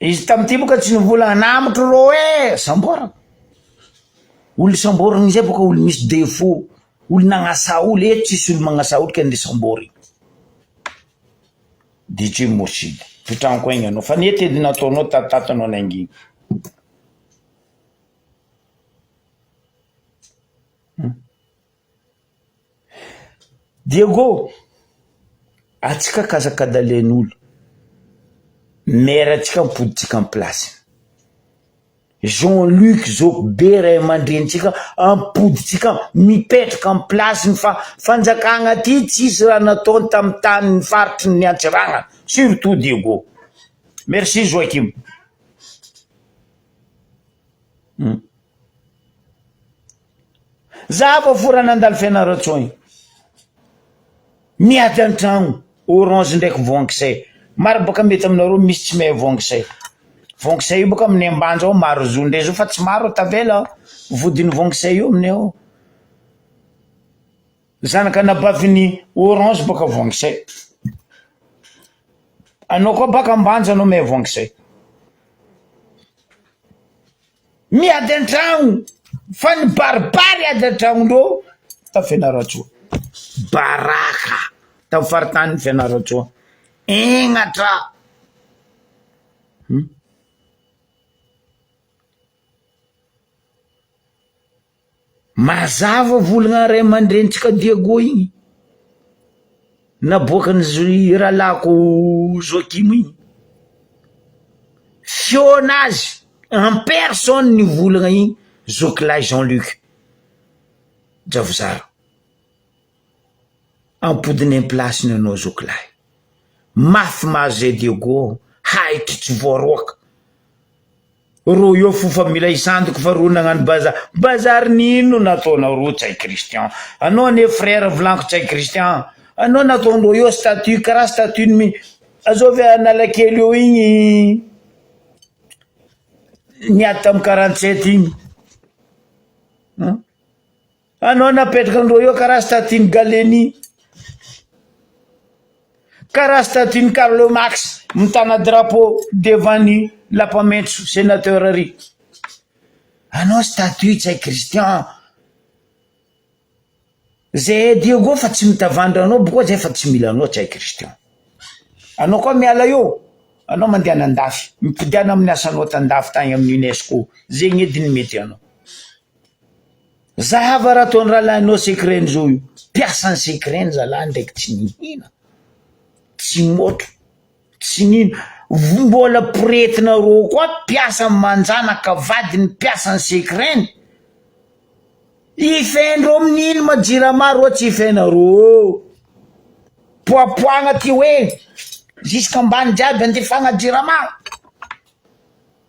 izy tamity boka tsy nivolagna namotro ro samborana olo samborana izay boka olo misy défaut olo nagnasa olo eto tsisy olo magnasa olo ka nde sambory DJ Morside fitragnoko igny anao fa nety edy nataonao tatatanao nainginy Diogo atsika kazakadalen'olo maire atsika mipoditsika amin'ny place Jean-Luc Zokbe ray aman-drenitsika ampoditsika mipetraka amin'ny place ny fanjakagna aty tsisy raha nataony tamin'ny tany ny faritry ny Antsirana surtout Diogo merci Joakim za fa fora nandalo fianaratsony miady an-tragno orange ndraiky vongisay maro baka mety aminareo misy tsy mahay vongisay vongisay io baka amin'ny ambanja ao maro zondre zao fa tsy maro tavela vodiny vongisay io aminay ao zanaka nabaviny orange baka vongisay anao koa baka ambanja anao mahay vongisay miady an-tragno fa ny baribary ady an-tragnondreo ta fianaratsoa baraka ta faritany fianaratsoa egnatra mazava volagna ray aman-drenitsika Diogo igny naboakany rahalako Joakim igny fionazy en personne ny volagna igny Zokilahy Jean-Luc Javozara. Ampodiny plasiny anao zokilahy. Mafy maze Diego, haitry tsy voaroaka. Ro io fofa mila isandoko fa ro nagnano bazary nino nataonao ro tsay Christian. Anao ne frère Vlanko tsay Christian. Anao nataondro io statut karaha statut ny azovy Analakely io igny niady tamy 47 igny. Anao napetraka andreo io karaha statut ny Galeni. Karaha statut ny Carlo Max mitana drapeau devant ny lapamaitso sénateur ary. Anao statut tsay Christian. Zay Diego fa tsy mitavandra anao boka zay fa tsy mila anao tsay Christian. Anao koa miala io. Anao mandeha andafy. Mipidiana amin'ny asanao tandafy tagny amin'ny UNESCO. Zegny ediny mety anao. Zahava raha ataony rahalahinao secret zao io. Piasany secret zalahy ndraiky tsy nihina. Tsy motro. Tsy nino. Mbola piretina ro koa piasa manjanaka vadiny piasany secret. Ifendro amin'ino majirama ro tsy ifena ro. Poapoagna ty hoe. Jiska ambany jiaby andefagna jirama.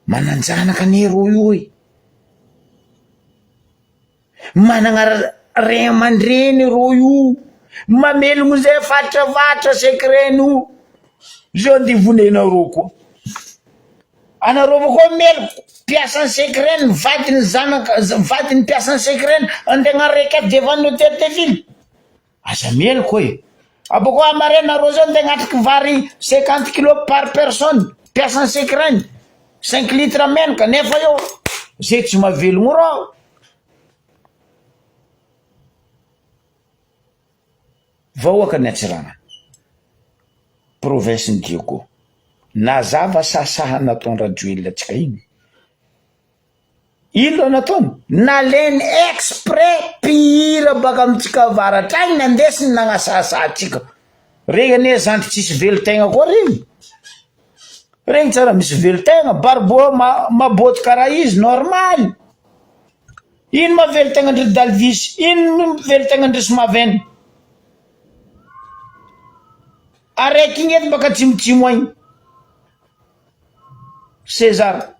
Mananjanaka ne ro io e. Managna ray aman-dreny ro io. Mamelogno zay fatravatra secret io. Zao andivonena ro koa. Anareo koa melo piasany secret vadiny zanaka vadiny piasany secret andegna reka devant l'hôtel de ville. Aza melo koa e. Aboko amarena ro zao ndegnatrik vary 50 kilos par personne. Piasany secret 5 litres menaka nefa io zay tsy mavelogno ro. Vahoaka ny Antsirana. Province ny Diego. Nazava sasaha nataony Rajoelina tsika igny. Ino nataony? Naleny exprès pihira baka amitsika avaratra agny nandesiny nagnasasaha tsika. Regny ane zandry tsisy velo-tegna koa regny. Regny tsara misy velo-tegna. Barbo maboty karaha izy normal. Ino mavelo-tegna ndry Dalvis? Ino velo-tegna ndry Smaven? Araiky igny edy baka tsimotsimo agny. César.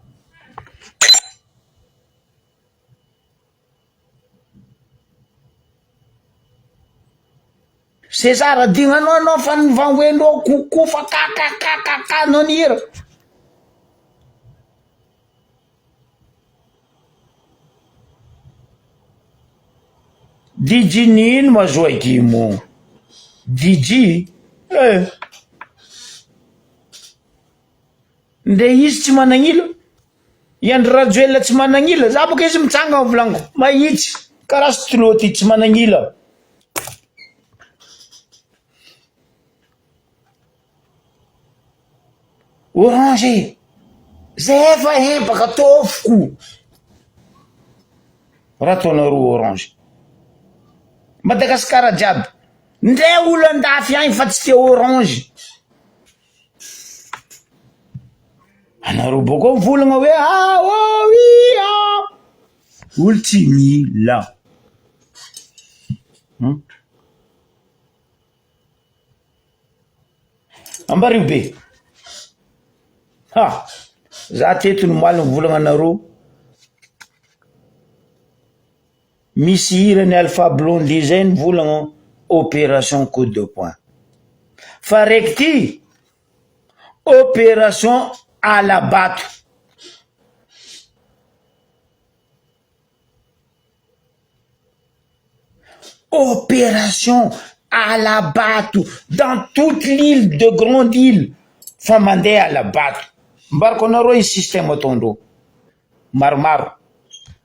César adignanao anao fa nivangoenao kokofa kakakakaka anao nihira. DJ nino mazoa gimo? DJ? Nde izy tsy managnila. Iandry Rajoelina tsy managnila. Za boka izy mitsanga volango. Mahitsy. Karaha stylo ty tsy managnila. Orange. Zay efa baka tofoko. Raha ataonareo Orange. Madagasikara jiaby. Ndray olo andafy agny fa tsy te Orange. Anareo boka volagna hoe olo tsy mila. Ambarivo be. Za teto nomaly volagna anareo. Misy hirany Alpha Blondy zay ny volagna opération coup de poing. Fa raiky ty opération Alabato. Opération Alabato dans toute l'île de Grande Île. Fa mandeha Alabato. Mbarako anareo i système ataondreo. Maromaro.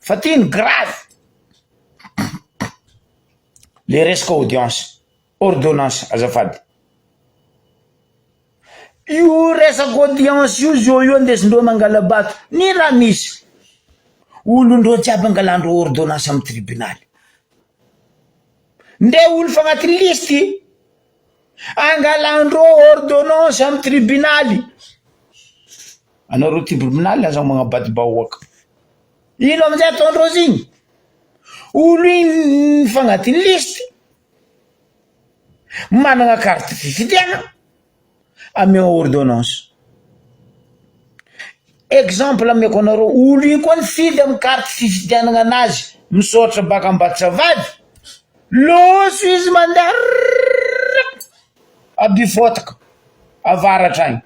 Fa ty ny grave. Le resaka audience. Ordonnance azafady. Io resaka audience io zo io andesindreo mangalabato. Ni raha misy. Olondreo jiaby angalandreo ordonnance amin'ny tribunal. Nde olo fa agnaty listy. Angalandreo ordonnance amin'ny tribunal. Anareo tribunal aza magnabaty bahoaka. Ino amizay ataondreo zigny? olo iny fa agnatin'ny listy manana carte fifidiana amea ordonnance. Exemple ameko anareo, olo iny koa nifidy amin'ny carte fifidianana anazy misaotra baka Ambatravady, loso izy mandeha abifotaka avaratra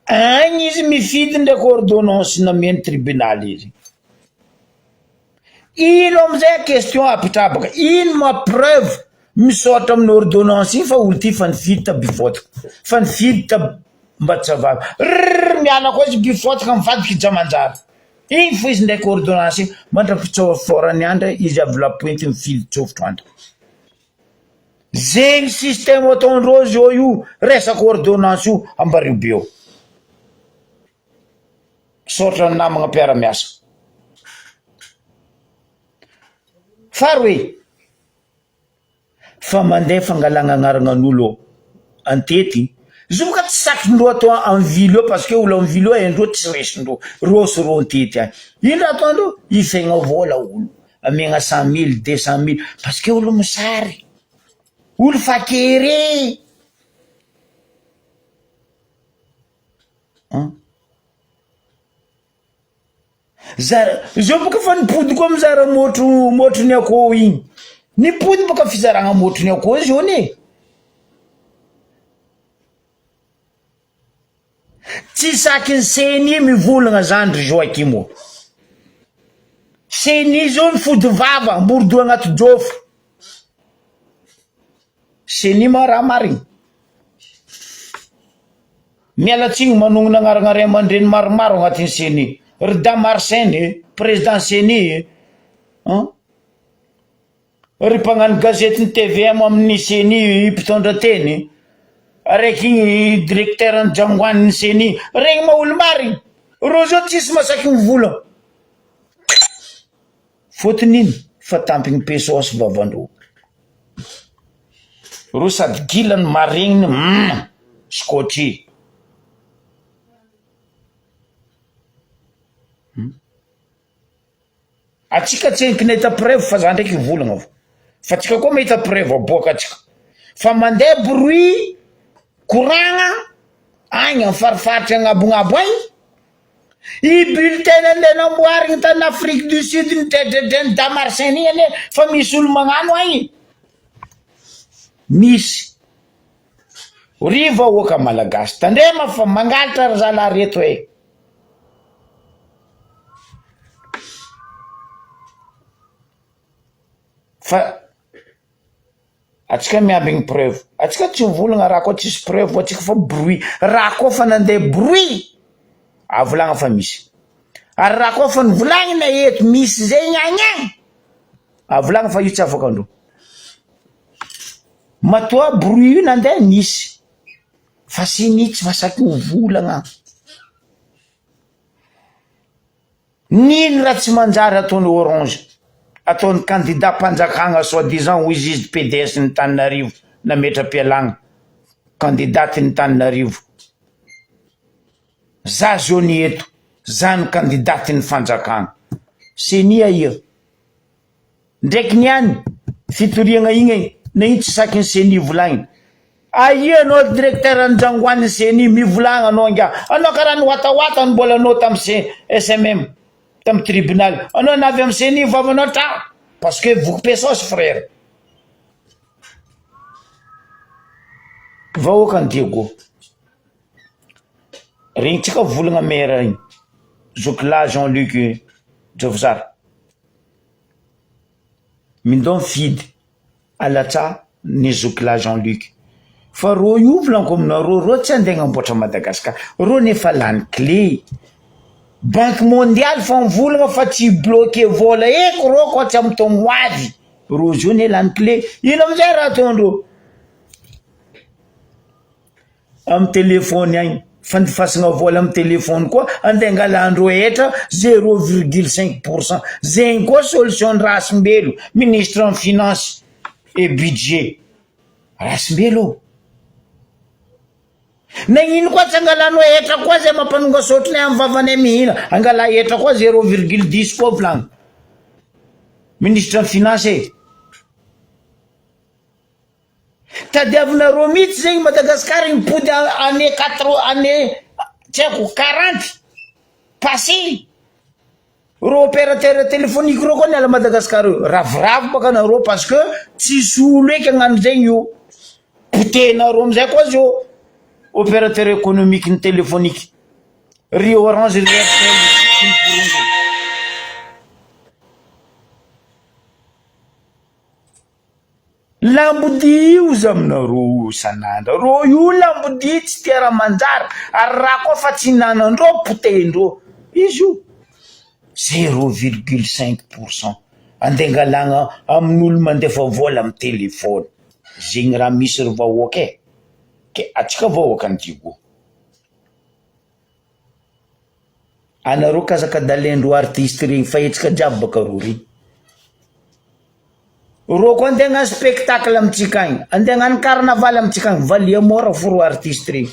agny izy mifidy ndraiky ordonnance namen'ny tribunal izy. Ino amizay question apitrabaka, ino ma preuve misaotra amin'ny ordonnance iny fa olo ty fa nifidy ta bifotaka, fa nifidy ta Ambatravady, miala koa izy bifotaka mivadiky Jamanjary. Iny fo izy ndraiky ordonnance iny mandrapitsoforany andra izy avy lapointy mifidy tsofotro andra. Zegny système ataondreo zao io resaka ordonnance io ambaribe eo. Misaotra ny namagna mpiara-miasa. Faroe, fa mandeha fangalana agnaranan'olo antety, izy boka tsy sakindreo atao amin'ny vilo eo parce que olo amin'ny vilo eo endreo tsy resindreo, rosy antety agny. Ino ataondreo? Ifegna vola olo, amegna 100 000, 200 000 parce que olo misary, olo fakere. Zao boka fa nipody koa mizara motro ny akoho igny. Nipody boka fizaragna motro ny akoho zao ne. Tsy sakin'ny seny mivolagna zandry Joakimo. Seny zao mifody vava, mordo agnaty jofo. Seny mara marigny. Mialatsiny manongona agnaragna ray aman-dreny maromaro agnatin'ny seny. Rida Marseny, président seny, ry mpagnano gazetiny TVM amin'ny seny mpitondra teny, araiky igny directeur ny Jangoan'ny seny, regny maolo marigny. Ro zao tsisy masaky mivola. Fotony iny fa tampiny pesosy vavandreo. Ro sady gilany maregniny, scotché. Atsika tsy eky nahita preuve fa za ndraiky volagna fa atsika koa mahita preuve aboaka atsika fa mandeha bruit koragna agny amin'ny farifaritra agnabonabo agny, i bulletin andeha namboarigny tany Afrique du Sud ny dredredreny Damarsin igny ane fa misy olo magnano agny. Misy riva oka malagasy tandrema fa mangalatra ry zalahy reto e. Fa atsika miambigny preuve, atsika tsy mivolagna raha koa tsisy preuve atsika fa bruit, raha koa fa nandeha bruit avolagna fa misy, ary raha koa fa nivolagny na eto misy zegny agny avolagna fa io tsy afaka andro. Matoa bruit io nandeha nisy fa sinitsy fa saky mivolagna. Nino raha tsy manjary ataony Orange, ataony candidat mpanjakagna soi-disant ho izy PDS ny Tananarivo na Metrapialagna, candidat ny Tananarivo. Za zony eto, za ny candidat ny fanjakagna. Senia ia. Ndraiky niany fitoriagna igny na iny tsy saky ny seni volagny. Aia anao directeur ny Jangoan'ny seni mivolagna anao nga. Anao karaha ny watawata ny mbola anao tamin'ny SMM. Tamin'ny tribunal, anao navy amin'ny seni vavanao tra parce que vous pesosy frère. Vahoaka ny Diego. Regny tsika volagna maire igny. Zokila Jean-Luc Jovzar. Mindao mifidy alatsa ny Zokila Jean-Luc. Fa ro io volanko aminareo, ro tsy andeha agnamboatra Madagasikara. Ro nefa lany clé. Banque mondiale fa mivolagna fa tsy bloqué vola eko ro koa tsy amin'ny taogno avy. Ro zio ne lany clé. Ino amizay raha ataondreo? Amin'ny telefony agny. Fandifasagna vola amin'ny telefony koa andeha angalandreo etra 0,5%. Zegny koa solution Rasimbelo, ministre en finance et budget. Rasimbelo. Nagnino koa tsy angalano etra koa zay mampanonga sotriny amin'ny vavany mihina. Angala etra koa 0,10 koa volagny. ministre ny finance tadiavinareo mihitsy zegny Madagasikara mipody année 40 passé ro opérateur téléphonique ro koa niala Madagasikara io ravoravo baka nareo parce que tsisy olo eky agnano zegny io potenareo amizay koa zio opérateur économique ny téléphonique ry Orange ry Airtel lambodi io zaminareo sanandra ro io lambodi tsy tia raha manjary ary raha koa fa tsy nanandreo potendreo izy io 0,5% andengalagna amin'olo mandefa vola amin'ny telefôny zegny raha misy ry vahoaka e ke atsika vahoaka antigo anareo kazakadalendro artiste regny fa etsika jiaby baka ro regny ro koa andeha hagnano spectacle amitsika agny andeha hagnano carnaval amitsika agny valia mora foro artiste regny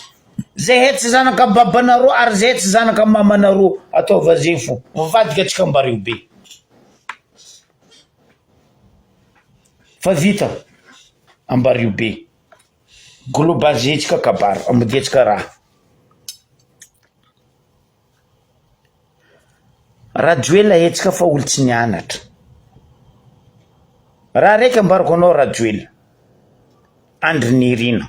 zay hetsy zanaka babanareo ary zay hetsy zanaka mamanareo ataova zegny fo mivadika atsika ambario be fa vita ambario be globalisetsika kabaro amodietsika raha joela etsika fa olo tsy nianatra raha raiky ambarako anao rajoela andry nirina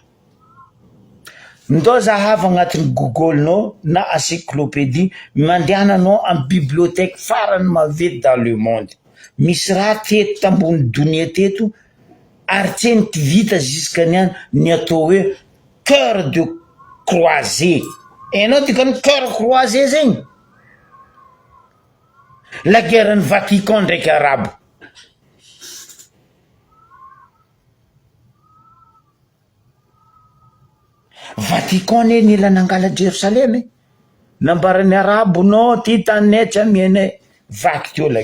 ndao zahava agnatiny Google nao na encyclopédie mandehananao amin'ny bibliothèque farany mavety dans le monde misy raha teto tambony donia teto ary tseniky vita jusqu'aniany ny atao hoe cœur de croisé enao dikany cœur croisé zegny la guerre ny Vatican ndraiky arabo Vatican ne nila nangala Jerusalem nambarany arabo no ty tanay tsy amianay vaky teo la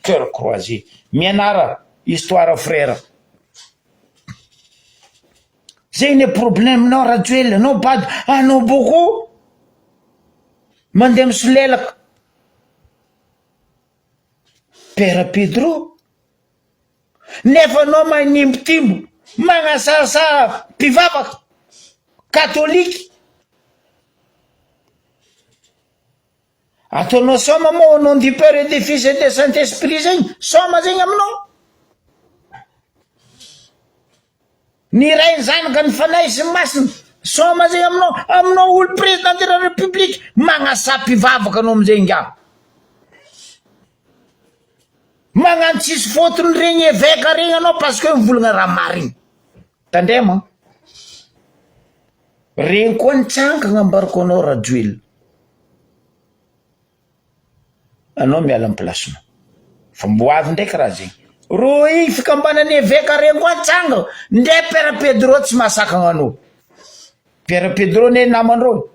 cœur croisé mianara histoire frère zegny ne problème nao rajoela nao bady anao boko mandeha misolelaka Père Pedro nefa anao manimbotimbo magnasasa mpivavaka catholique ataonao soma moa au nom du Père et du Fils et du Saint-Esprit zegny soma zegny aminao ny ray ny zanaka ny fanahy sy masina soma zegny aminao olo président de la république magnasa mpivavaka anao amizay nga magnano tsisy fotony regny évêque regny anao parce que mivolagna raha mariny tandrema regny koa nitsangana ambarako anao rajoela anao miala amin'ny placenao fa mboavy ndraiky raha zegny ro igny fikambanany évêque regny koa nitsangana ndray Père Pedro tsy mahasakana anao Père Pedro ne namandreo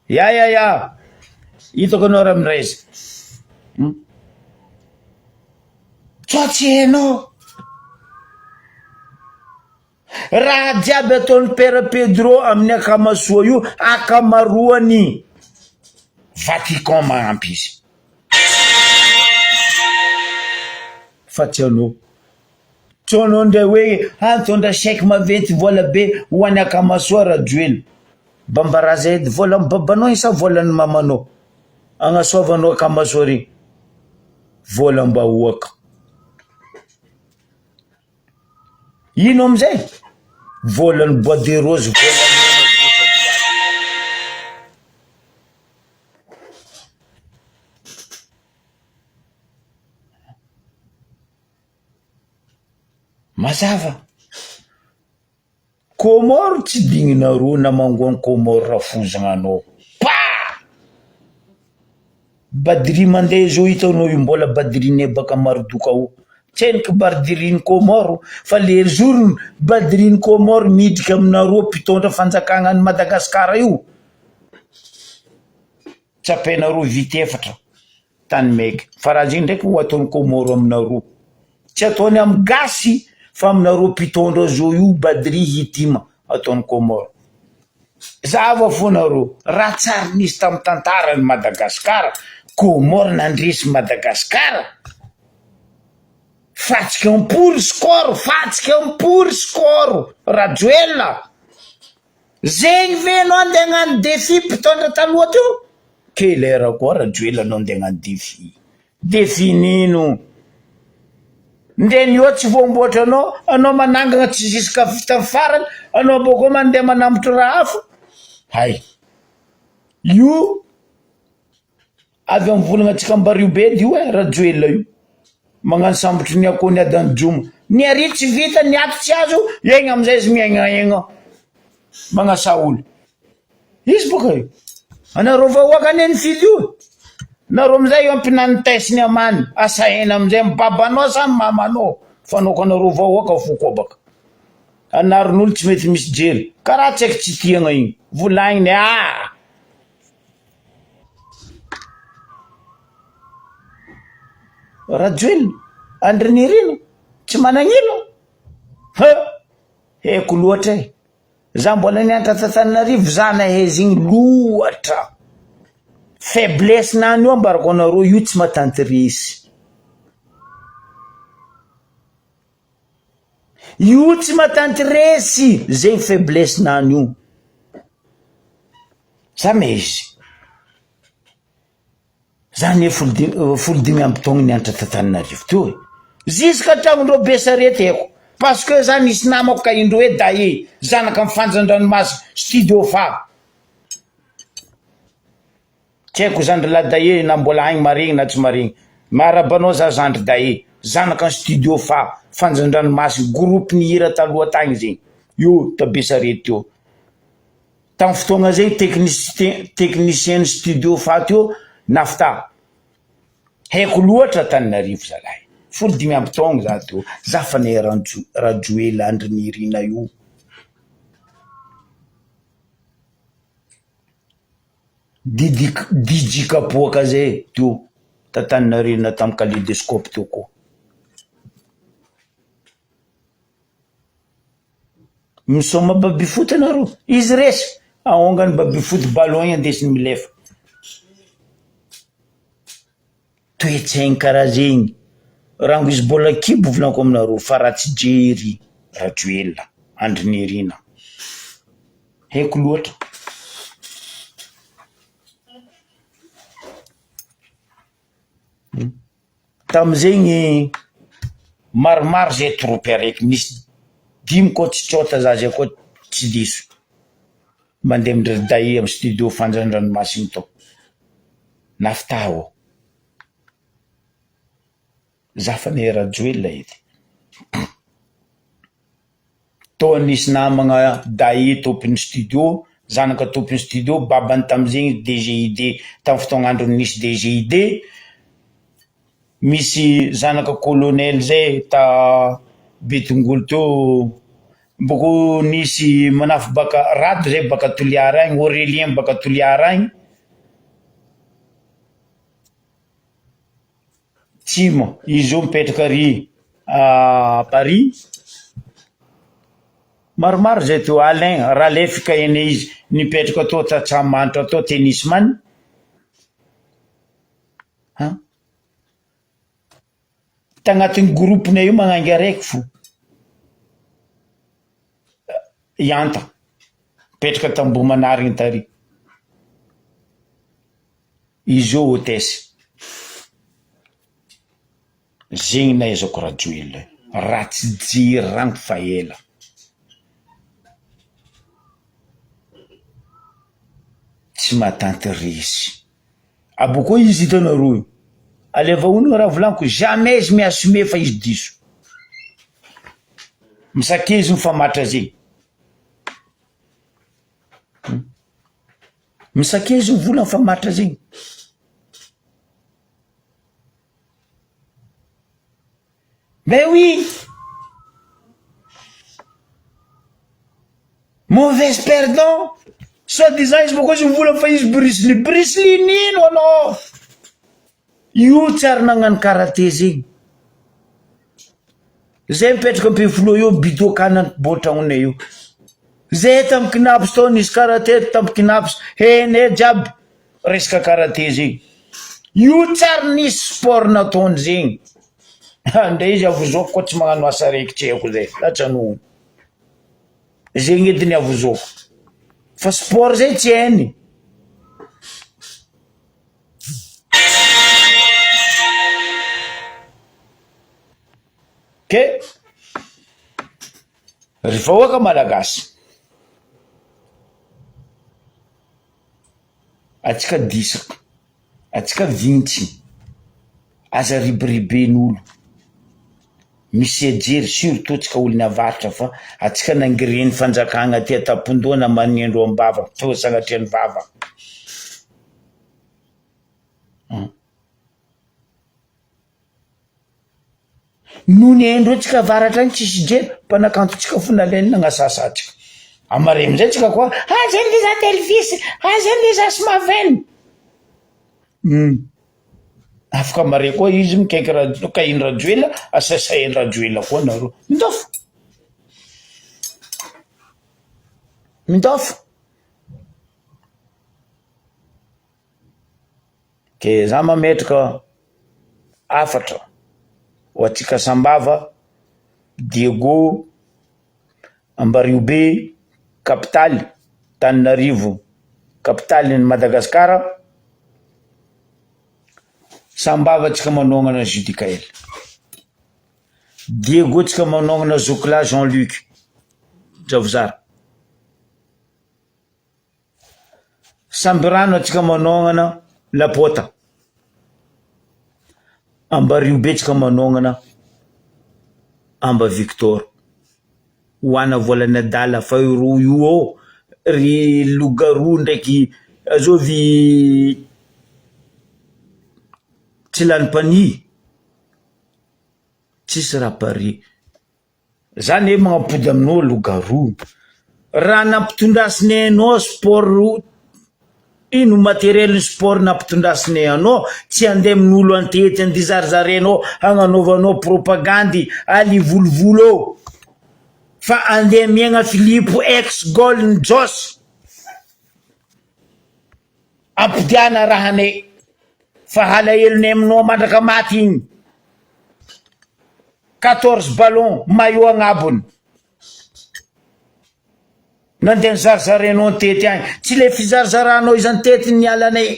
ya hitako anao raha miraizy tsoatsy hainao raha jiaby ataon'ny Père Pedro amin'ny akamasoa io akamaroany Vatican magnampy izy fa tsy anao tsonao ndray hoe antondra chèque maventy vola be ho any akamasoa rajoela bambaraza edy vola amin'ny babanao isa volan'ny mamanao agnasoavanao akamasoa regny vola mba hoaka ino amizay volan'ny bois de rose mazava Komoro tsy digninareo na mangoany Komoro rafozagna anao badiri mandeha zao hitanao io mbola badirine baka Marodoka ao tseniky badiriny Komoro fa le jour badiriny Komoro midika aminareo mpitondra fanjakagna any Madagasikara io tsapainareo vitefatra tany maiky fa raha zegny ndraiky ho ataony Komoro aminareo tsy ataony amin'ny gasy fa aminareo mpitondra zao io badiri hitima ataony Komoro Zava fonareo raha tsara nisy tamin'ny tantarany Madagasikara Comore nandresy Madagasikara fatsika ampory skoro Rajoelina zegny ve no andeha hagnano défi mpitondra taloha teo quelle heure koa Rajoelina no andeha hagnano défi nino ndeny io tsy voamboatra anao manangana tsy ziska vita amin'ny farany anao boko mandeha manambotra raha hafa hay io avy amin'ny volagna antsika Mbariou be io Rajoelina io magnano sambotry ny akoho ny Adany Joma ny ary tsy vita ny ato tsy azo egny amizay izy miaigna magnasa olo izy boka io anareo vahoaka any fily io nareo amizay io ampinany taisiny amany asahena amizay mibabanao sa mamanao fanao ka nareo vahoaka fokobaka anarin'olo tsy mety misy jery karaha tsy aiky tsy tiagna igny volagniny Rajoelina Andry Nirina tsy managnino haiko loatra za mbola nianatra Antananarivo za nahez igny loatra faiblesse nany io ambarako anareo io tsy mahatanty resy io tsy mahatanty resy zegny faiblesse nany io za mezy za ne folo dimy amby taogno nianatra Antananarivo teo ziska tragnon-dreo Besarety haiko parce que za nisy namako ka indro hoe Daé zanaka mifanjan-dranomasy studio fa tsy haiko zandry la Daé na mbola agny maregny na tsy maregny maharabanao za zandry Daé zanaka ny studio fa fanjan-dranomasy groupe ny hira taloha tagny zegny io ta Besarety teo tamin'ny fotoagna zay technicien studio fa teo nafta haiko loatra Antananarivo zalahy folo dimy amby taogno za teo za fa ne Rajoelina Andry Nirina io DJ kapoaka zay teo Antananarivo tamin'ny kaléidoscope teo koa misoma baby foot anareo izy resy ahongany baby foot ballon igny andesiny milefa toetsaigny karaha zegny rango izy bola kibo volaniko aminareo fa raha tsy jery Rajoelina Andry Nirina haiko loatra tamizegny maromaro zay troupy araiky misy dimy koa tsy trota za zay koa tsy diso mandeha amindry Daé amin'ny studio fanjan-dranomasiny tao naftao za fa ne Rajoelina edy to nisy namagna Daé tompony studio zanaka tompony studio babany tamizegny DGID tamin'ny fotoagnandro nisy DGID misy zanaka colonel zay ta Betongolo teo boko nisy manafy baka Rado zay baka Toliara agny Aurélien baka Toliara agny Timo izy io mipetraka ary Paris maromaro zay teo Alain Raleigh fikahiana izy nipetraka atao Tsatsamanitra atao tennisman tagnatin'ny groupeny io magnangy araiky fo Yanta petraka tambomanarigny tary izy io hôtesse zegny nahaizako Rajoelina raha tsy jery rango fa ela tsy mahatanty resy aboko izy hitanareo aleva ono raha volaniko jamais izy miassume fa izy diso misakezy mifamatra zegny misakezy vola mifamatra zegny mais oui mauvaise perdant soi-disant izy boko izy mivola fa izy Bruce Lee nino anao io tsy ary nagnano karaté zegny zay mipetraka ampe folo io bidô kana boatragnonay io zay tam kinaps tao nisy karaté tam kinaps hene jiaby resaka karaté zegny io tsary nisy sport nataony zegny andray izy avozoko koa tsy magnano asa raiky tsy haiko zay latsanohony zegny ediny avozoko fa sport zay tsy hainy ke rehefa oaka malagasy atsika disaka atsika vintsy aza ribiriben'olo misy ejery surtout tsika olona avaratra fa atsika nangireny fanjakagna ty atapondoana manendro ambava to sagnatriany vava no ny endro tsika avaratra any tsisy jery mpanakantotsika fonaleny nagnasasatsika amare amizay tsika koa zay le za televisy zay le za smaveny afaka mare koa izy mikaiky kainy rajoela asasainy rajoela koa naro mindofo mindofo ke za mametraka afatra ho atsika sambava Diego Ambariobe kapitaly Tananarivo kapitaly ny Madagasikara sambava tsika manognana Judicaël Diego tsika manognana Zokla Jean-Luc Javozara Sambirano tsika manognana Lapota Ambariobe tsika manognana Amba Victor hoana volana dala fa ro io ry logarou ndraiky azovy tsy lany pani tsisy raha pari zany magnapody aminao logarou raha nampitondrasiny anao sport ino matériel sport nampitondrasiny anao tsy andeha amin'olo antety andizarizarenao agnanovanao propagandy ali volovolo fa andeha miagna Philippe ex Golden Jos ampidiana rahane fa halahelony aminao mandraka maty igny 14 ballon maillot agnabony nandeha nizarizarenao antety agny tsy le fizarizaranao izy antety ny alanay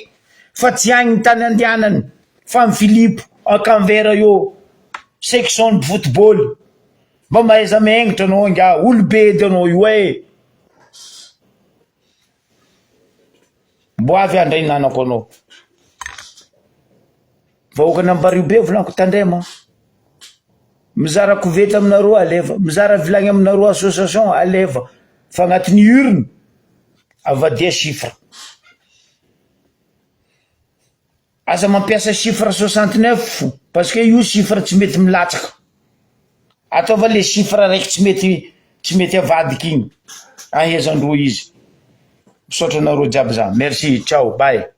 fa tsy agny ny tany andehanany fa amin'ny Philippe Akanvera io section de football mba mahaiza maingitra anao nga olobe edy anao io mbo avy andray nanako anao vahoaka Ambariobe volaniko tandrema mizara koveta aminareo aleva mizara vilagny aminareo association aleva fa agnatin'ny urne avadia chiffre aza mampiasa chiffre 69 fo parce que io chiffre tsy mety milatsaka ataova le chiffre raiky tsy mety avadiky igny ahezandro izy misaotra anareo jiaby za merci ciao bye